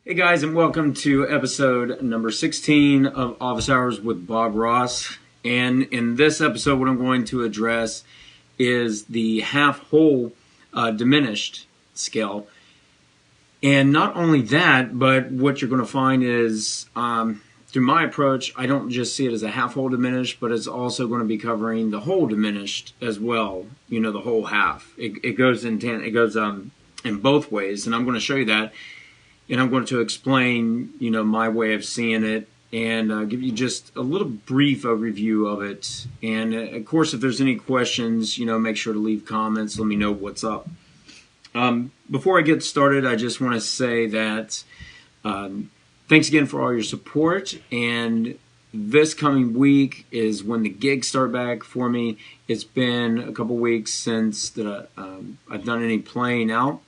Hey guys, and welcome to episode number 16 of Office Hours with Bob Ross. And in this episode, what I'm going to address is the half-whole diminished scale. And not only that, but what you're going to find is, through my approach, I don't just see it as a half-whole diminished, but it's also going to be covering the whole diminished as well. You know, the whole half. It goes in both ways, and I'm going to show you that. And I'm going to explain, my way of seeing it and give you just a little brief overview of it. And of course, if there's any questions, make sure to leave comments. Let me know what's up. Before I get started, I just want to say that thanks again for all your support. And this coming week is when the gigs start back for me. It's been a couple weeks since I've done any playing out.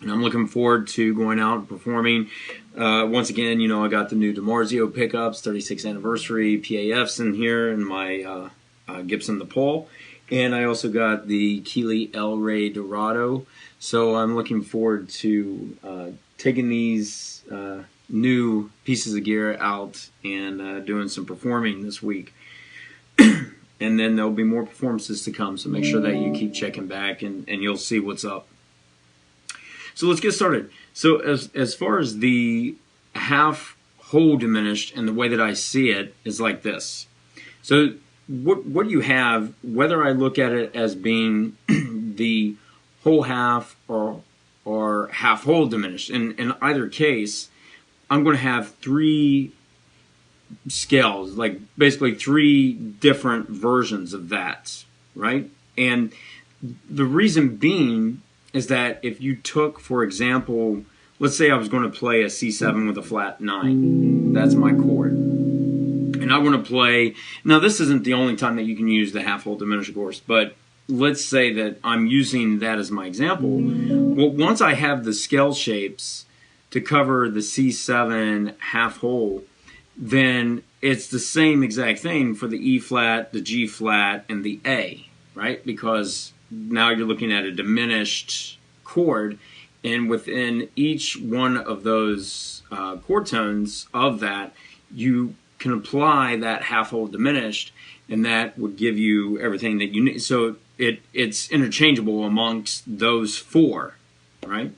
And I'm looking forward to going out and performing. Once again, I got the new DiMarzio pickups, 36th anniversary PAFs in here, and my Gibson Les Paul. And I also got the Keeley El Rey Dorado. So I'm looking forward to taking these new pieces of gear out and doing some performing this week. And then there'll be more performances to come. So make sure that you keep checking back and you'll see what's up. So let's get started. So as far as the half-whole diminished and the way that I see it is like this. So what you have, whether I look at it as being the whole half or half-whole diminished, in either case, I'm going to have three scales, like basically three different versions of that, right? And the reason being is that if you took, for example, let's say I was going to play a C7 with a flat 9. That's my chord. And I want to play, now this isn't the only time that you can use the half-whole diminished, of course, but let's say that I'm using that as my example. Well, once I have the scale shapes to cover the C7 half-whole, then it's the same exact thing for the E flat, the G flat, and the A, right? Because now you're looking at a diminished chord, and within each one of those chord tones of that, you can apply that half-whole diminished, and that would give you everything that you need. So it's interchangeable amongst those four, right?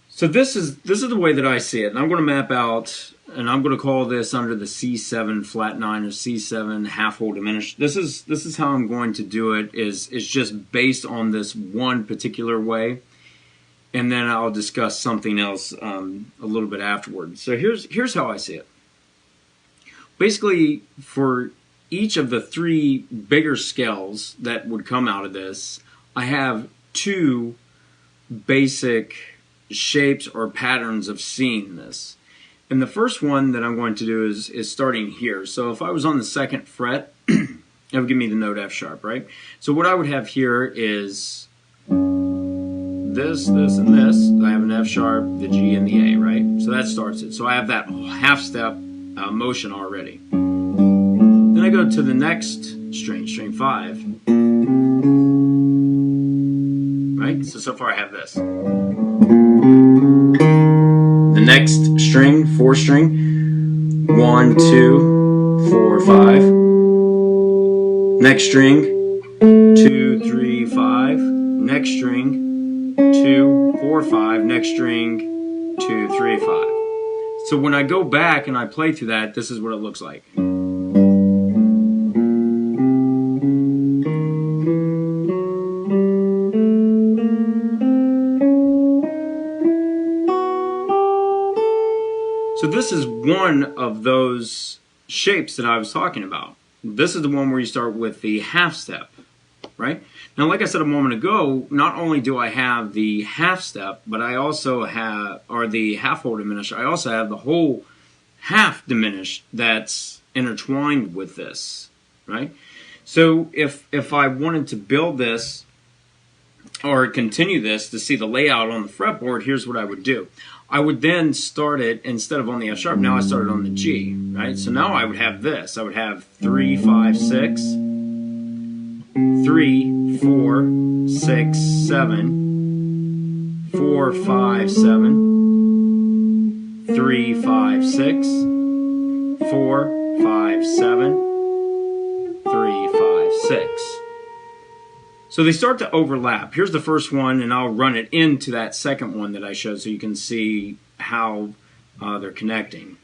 So this is the way that I see it, and I'm going to map out, and I'm going to call this under the C7 flat 9 or C7 half-whole diminished. This is how I'm going to do it. Is just based on this one particular way, and then I'll discuss something else a little bit afterward. So here's how I see it. Basically, for each of the three bigger scales that would come out of this, I have two basic shapes or patterns of seeing this. And the first one that I'm going to do is starting here. So if I was on the 2nd fret, it would give me the note F sharp, right? So what I would have here is this, and this. I have an F sharp, the G, and the A, right? So that starts it. So I have that half step motion already. Then I go to the next string 5. Right? So far I have this. The next string, 4 string, 1, 2, 4, 5. Next string, 2, 3, 5. Next string, 2, 4, 5. Next string, 2, 3, 5. So when I go back and I play through that, this is what it looks like. So this is one of those shapes that I was talking about. This is the one where you start with the half step, right? Now, like I said a moment ago, not only do I have the half step, but I also have, or the half-whole diminished, I also have the whole half diminished that's intertwined with this, right? So if I wanted to build this or continue this to see the layout on the fretboard, here's what I would do. I would then start it, instead of on the F sharp, now I started on the G, right? So now I would have this. I would have 3, 5, 6, 3, 4, 6, 7, 4, 5, 7, 3, 5, 6, 4, 5, 7, 3, 5, 6. So they start to overlap. Here's the first one, and I'll run it into that second one that I showed so you can see how they're connecting.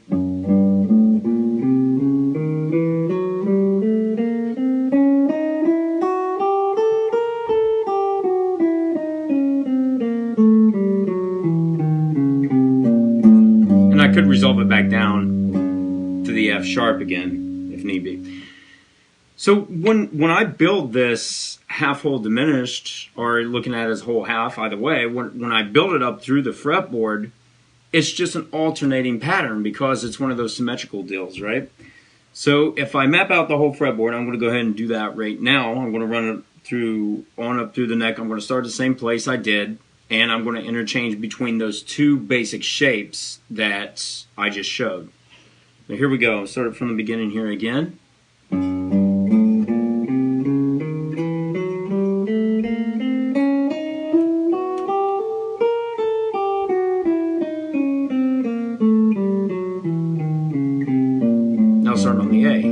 And I could resolve it back down to the F sharp again, if need be. So when I build this half-whole diminished, or looking at it as whole half, either way, when I build it up through the fretboard, it's just an alternating pattern because it's one of those symmetrical deals, right? So if I map out the whole fretboard, I'm going to go ahead and do that right now. I'm going to run it on up through the neck. I'm going to start the same place I did, and I'm going to interchange between those two basic shapes that I just showed. So here we go. Start it from the beginning here again. Now starting on the A.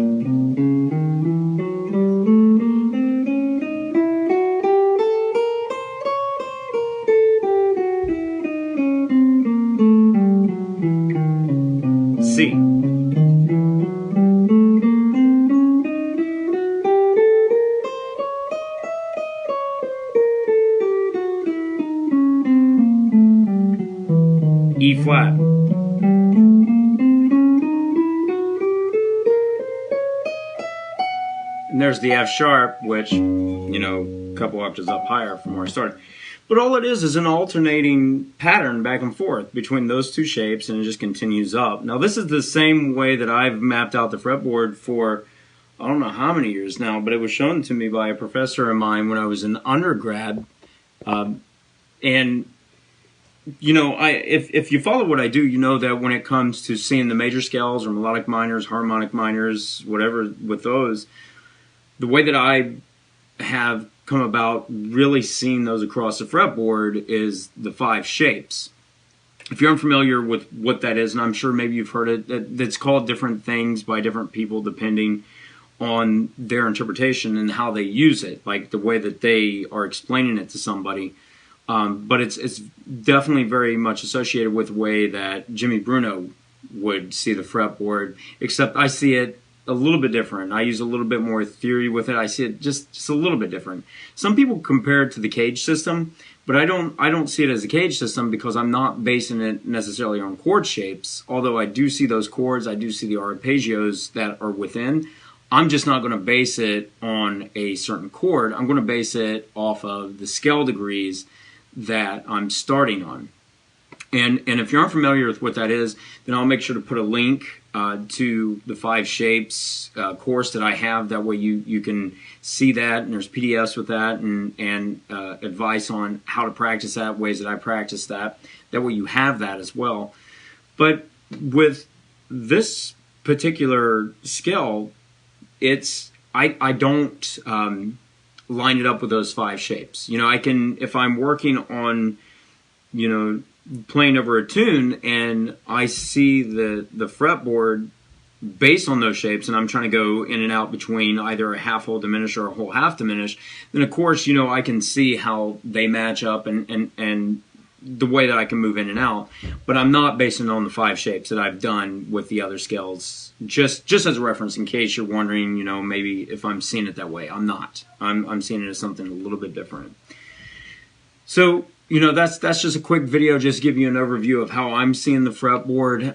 C. E flat. And there's the F sharp, which, you know, a couple octaves up higher from where I started. But all it is an alternating pattern back and forth between those two shapes, and it just continues up. Now, this is the same way that I've mapped out the fretboard for, I don't know how many years now, but it was shown to me by a professor of mine when I was an undergrad. And, you know, if you follow what I do, you know that when it comes to seeing the major scales or melodic minors, harmonic minors, whatever with those, the way that I have come about really seeing those across the fretboard is the 5 shapes. If you're unfamiliar with what that is, and I'm sure maybe you've heard it, that's called different things by different people depending on their interpretation and how they use it, like the way that they are explaining it to somebody. But it's definitely very much associated with the way that Jimmy Bruno would see the fretboard, except I see it a little bit different. I use a little bit more theory with it. I see it just a little bit different. Some people compare it to the cage system, but I don't see it as a cage system because I'm not basing it necessarily on chord shapes. Although I do see those chords, I do see the arpeggios that are within. I'm just not going to base it on a certain chord. I'm going to base it off of the scale degrees that I'm starting on. And if you're unfamiliar with what that is, then I'll make sure to put a link to the 5 shapes course that I have. That way you can see that, and there's PDFs with that, and advice on how to practice that, ways that I practice that. That way you have that as well. But with this particular scale, I don't line it up with those 5 shapes. You know, I can, if I'm working on, you know, playing over a tune and I see the fretboard based on those shapes, and I'm trying to go in and out between either a half-whole diminished or a whole half diminished, then of course, you know, I can see how they match up and the way that I can move in and out. But I'm not basing it on the 5 shapes that I've done with the other scales. Just as a reference, in case you're wondering, you know, maybe if I'm seeing it that way. I'm not. I'm seeing it as something a little bit different. So, you know, that's just a quick video, just give you an overview of how I'm seeing the fretboard.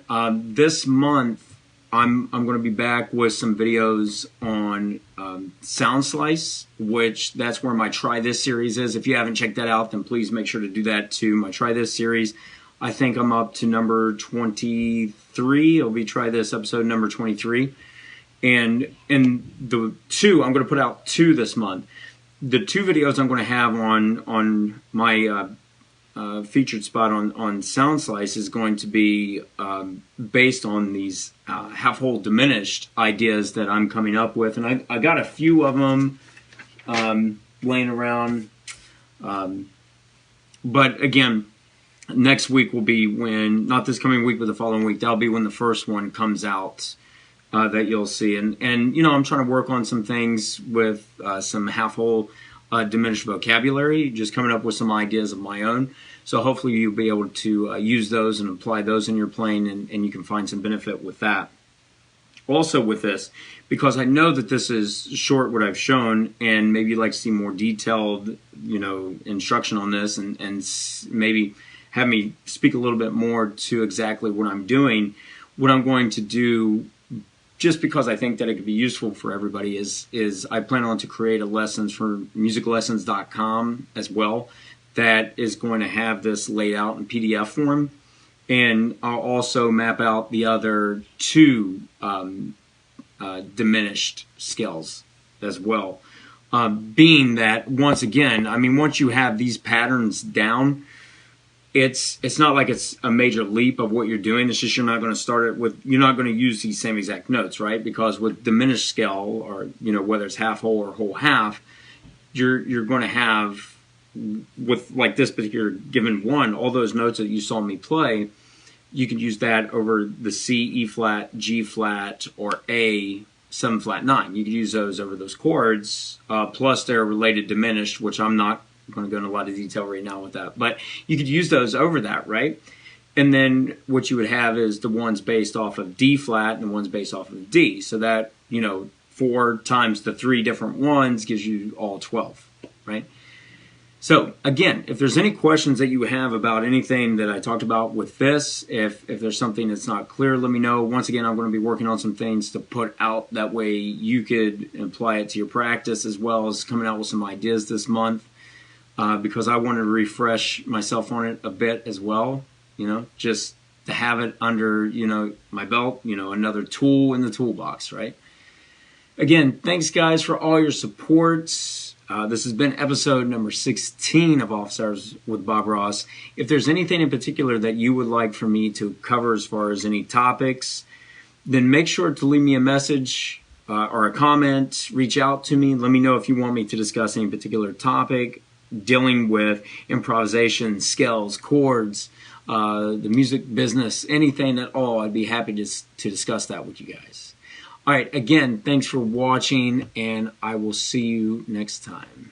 This month, I'm going to be back with some videos on Sound Slice, which that's where my Try This series is. If you haven't checked that out, then please make sure to do that too. My Try This series, I think I'm up to number 23. It'll be Try This episode number 23. And the 2, I'm going to put out 2 this month. The 2 videos I'm going to have on my featured spot on Sound Slice is going to be based on these half-whole diminished ideas that I'm coming up with, and I got a few of them laying around. But again, Next week will be when, not this coming week, but the following week, that'll be when the first one comes out that you'll see. And I'm trying to work on some things with some half-whole diminished vocabulary, just coming up with some ideas of my own. So hopefully you'll be able to use those and apply those in your playing, and you can find some benefit with that. Also with this, because I know that this is short what I've shown, and maybe you'd like to see more detailed, instruction on this, and maybe have me speak a little bit more to exactly what I'm doing. What I'm going to do, just because I think that it could be useful for everybody, is I plan on to create a lessons for musiclessons.com as well, that is going to have this laid out in PDF form. And I'll also map out the other two diminished scales as well. Being that, once again, once you have these patterns down, it's not like it's a major leap of what you're doing. It's just you're not going to start it with, you're not going to use these same exact notes, right? Because with diminished scale, or whether it's half whole or whole half, you're going to have, with like this particular given one, all those notes that you saw me play, you could use that over the C, E flat, G flat, or A, 7 flat 9. You could use those over those chords, plus they're related diminished, which I'm not going to go into a lot of detail right now with that. But you could use those over that, right? And then what you would have is the ones based off of D flat and the ones based off of D. So that, 4 times the 3 different ones gives you all 12, right? So again, if there's any questions that you have about anything that I talked about with this, if there's something that's not clear, let me know. Once again, I'm going to be working on some things to put out. That way you could apply it to your practice, as well as coming out with some ideas this month, because I want to refresh myself on it a bit as well, just to have it under, my belt, another tool in the toolbox, right? Again, thanks guys for all your support. This has been episode number 16 of Office Hours with Bob Ross. If there's anything in particular that you would like for me to cover as far as any topics, then make sure to leave me a message or a comment. Reach out to me. Let me know if you want me to discuss any particular topic dealing with improvisation, scales, chords, the music business, anything at all. I'd be happy to discuss that with you guys. All right, again, thanks for watching, and I will see you next time.